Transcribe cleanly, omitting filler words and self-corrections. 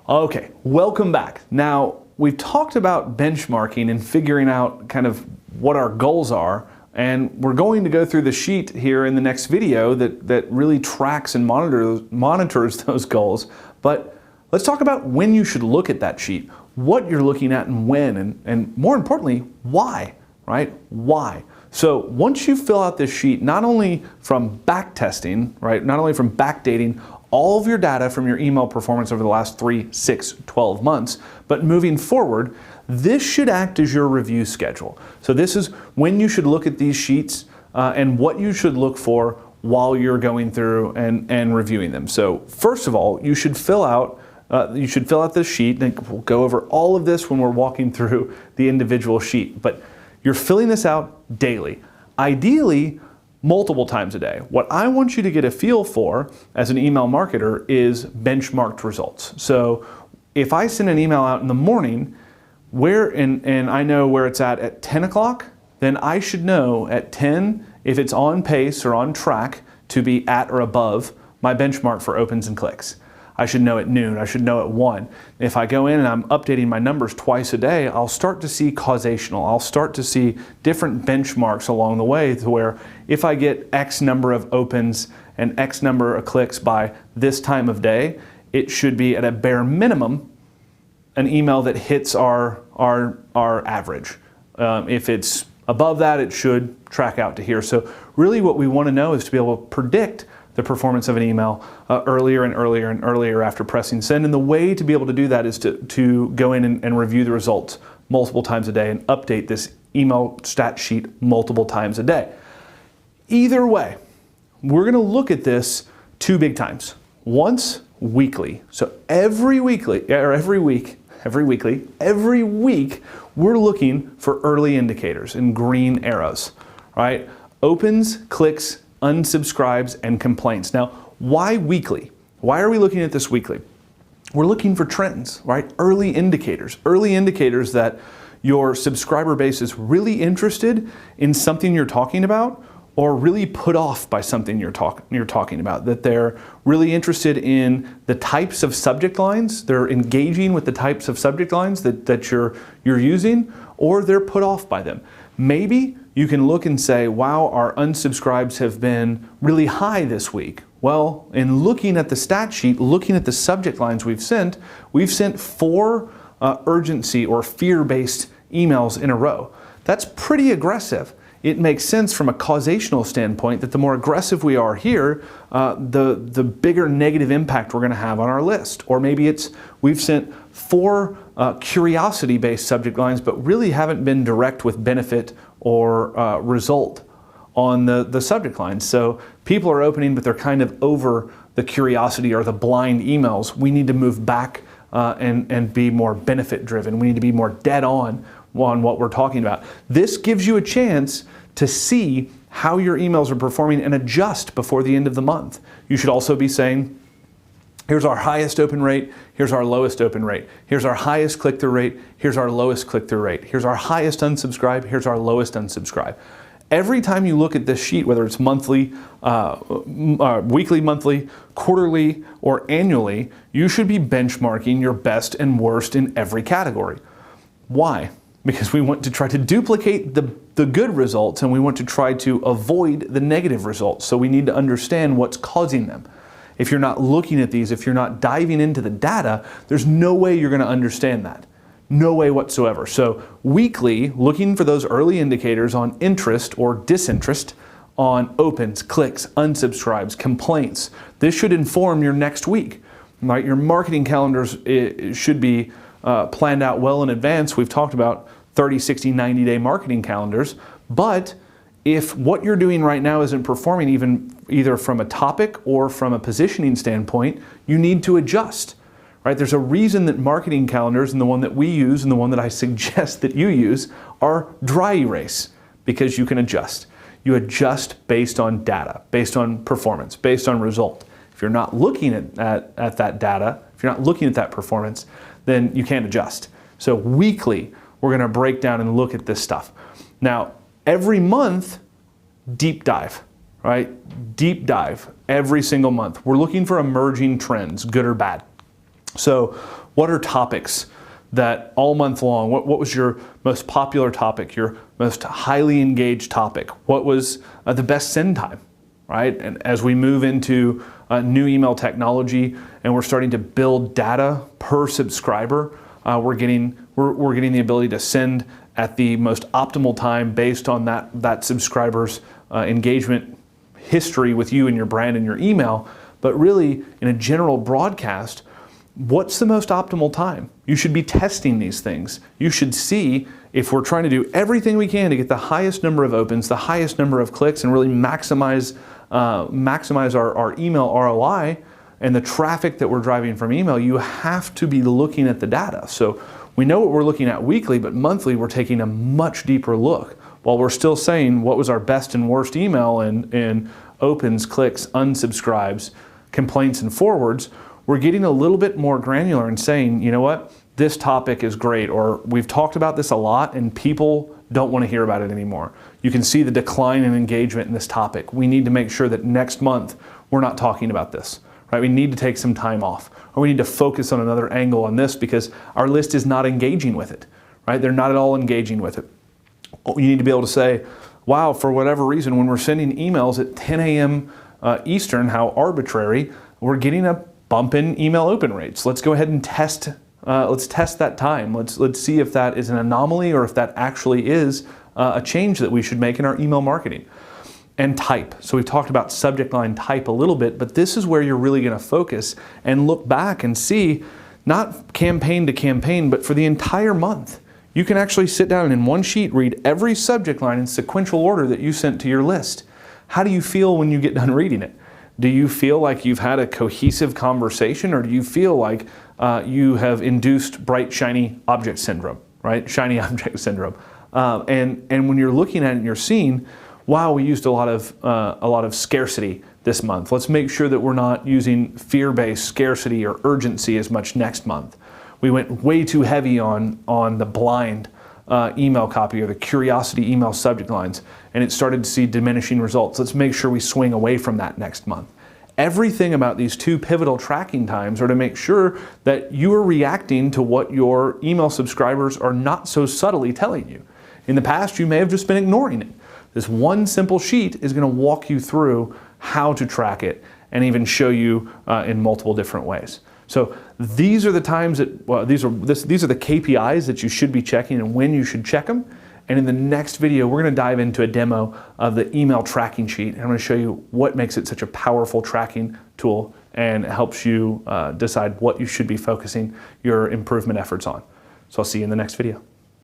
Okay, welcome back. Now, we've talked about benchmarking and figuring out kind of what our goals are, and we're going to go through the sheet here in the next video that really tracks and monitors those goals. But let's talk about when you should look at that sheet, what you're looking at and when, and more importantly, why, right? Why? So once you fill out this sheet, not only from back testing, right, not only from backdating all of your data from your email performance over the last 3, 6, 12 months, but moving forward, this should act as your review schedule. So this is when you should look at these sheets and what you should look for while you're going through and reviewing them. So first of all, you should fill out this sheet, and we'll go over all of this when we're walking through the individual sheet, but you're filling this out daily. Ideally, multiple times a day. What I want you to get a feel for as an email marketer is benchmarked results. So if I send an email out in the morning, and I know where it's at 10 o'clock, then I should know at 10 if it's on pace or on track to be at or above my benchmark for opens and clicks. I should know at noon, I should know at 1. If I go in and I'm updating my numbers twice a day, I'll start to see causational. I'll start to see different benchmarks along the way to where if I get X number of opens and X number of clicks by this time of day, it should be at a bare minimum an email that hits our average. If it's above that, it should track out to here. So really what we want to know is to be able to predict the performance of an email earlier and earlier and earlier after pressing send. And the way to be able to do that is to go in and review the results multiple times a day and update this email stat sheet multiple times a day. Either way, we're gonna look at this 2 big times. Once weekly. So every week, we're looking for early indicators in green arrows, right? Opens, clicks, unsubscribes, and complaints. Now, why weekly? Why are we looking at this weekly? We're looking for trends, right? Early indicators that your subscriber base is really interested in something you're talking about, or really put off by something you're talking about, that they're really interested in the types of subject lines, they're engaging with the types of subject lines that you're using, or they're put off by them. Maybe you can look and say, wow, our unsubscribes have been really high this week. Well, in looking at the stat sheet, looking at the subject lines we've sent 4 urgency or fear-based emails in a row. That's pretty aggressive. It makes sense from a causational standpoint that the more aggressive we are here, the bigger negative impact we're going to have on our list. Or maybe we've sent 4 curiosity-based subject lines, but really haven't been direct with benefit or result on the subject line. So people are opening, but they're kind of over the curiosity or the blind emails. We need to move back and be more benefit-driven. We need to be more dead on what we're talking about. This gives you a chance to see how your emails are performing and adjust before the end of the month. You should also be saying, here's our highest open rate, here's our lowest open rate. Here's our highest click-through rate, here's our lowest click-through rate. Here's our highest unsubscribe, here's our lowest unsubscribe. Every time you look at this sheet, whether it's monthly, weekly, monthly, quarterly, or annually, you should be benchmarking your best and worst in every category. Why? Because we want to try to duplicate the good results and we want to try to avoid the negative results. So we need to understand what's causing them. If you're not looking at these, if you're not diving into the data, there's no way you're going to understand that. No way whatsoever. So weekly, looking for those early indicators on interest or disinterest, on opens, clicks, unsubscribes, complaints. This should inform your next week. Right? Your marketing calendars should be planned out well in advance. We've talked about 30, 60, 90-day marketing calendars. But if what you're doing right now isn't performing either from a topic or from a positioning standpoint, you need to adjust. Right? There's a reason that marketing calendars, and the one that we use and the one that I suggest that you use, are dry erase, because you can adjust. You adjust based on data, based on performance, based on result. If you're not looking at that data, if you're not looking at that performance, then you can't adjust. So weekly, we're going to break down and look at this stuff. Now, every month, deep dive, right? Deep dive every single month. We're looking for emerging trends, good or bad. So what are topics that all month long, what was your most popular topic, your most highly engaged topic? What was the best send time, right? And as we move into new email technology and we're starting to build data per subscriber, we're getting the ability to send at the most optimal time based on that subscriber's engagement history with you and your brand and your email. But really, in a general broadcast, what's the most optimal time? You should be testing these things. You should see if we're trying to do everything we can to get the highest number of opens, the highest number of clicks, and really maximize our email ROI and the traffic that we're driving from email. You have to be looking at the data. So we know what we're looking at weekly, but monthly we're taking a much deeper look. While we're still saying what was our best and worst email in opens, clicks, unsubscribes, complaints, and forwards, we're getting a little bit more granular and saying, you know what, this topic is great, or we've talked about this a lot and people don't want to hear about it anymore. You can see the decline in engagement in this topic. We need to make sure that next month we're not talking about this, right? We need to take some time off, or we need to focus on another angle on this because our list is not engaging with it, right? They're not at all engaging with it. You need to be able to say, wow, for whatever reason, when we're sending emails at 10 a.m. Eastern, how arbitrary, we're getting a bump in email open rates. Let's go ahead and test. Let's test that time. Let's see if that is an anomaly or if that actually is a change that we should make in our email marketing. And type. So we've talked about subject line type a little bit, but this is where you're really going to focus and look back and see, not campaign to campaign, but for the entire month. You can actually sit down and in one sheet read every subject line in sequential order that you sent to your list. How do you feel when you get done reading it? Do you feel like you've had a cohesive conversation, or do you feel like you have induced bright, shiny object syndrome, right? Shiny object syndrome. And when you're looking at it and you're seeing, wow, we used a lot of scarcity this month. Let's make sure that we're not using fear-based scarcity or urgency as much next month. We went way too heavy on the blind email copy or the curiosity email subject lines, and it started to see diminishing results. Let's make sure we swing away from that next month. Everything about these two pivotal tracking times are to make sure that you are reacting to what your email subscribers are not so subtly telling you. In the past, you may have just been ignoring it. This one simple sheet is going to walk you through how to track it and even show you in multiple different ways. So these are the times that, these are the KPIs that you should be checking and when you should check them. And in the next video, we're going to dive into a demo of the email tracking sheet. And I'm going to show you what makes it such a powerful tracking tool and helps you decide what you should be focusing your improvement efforts on. So I'll see you in the next video.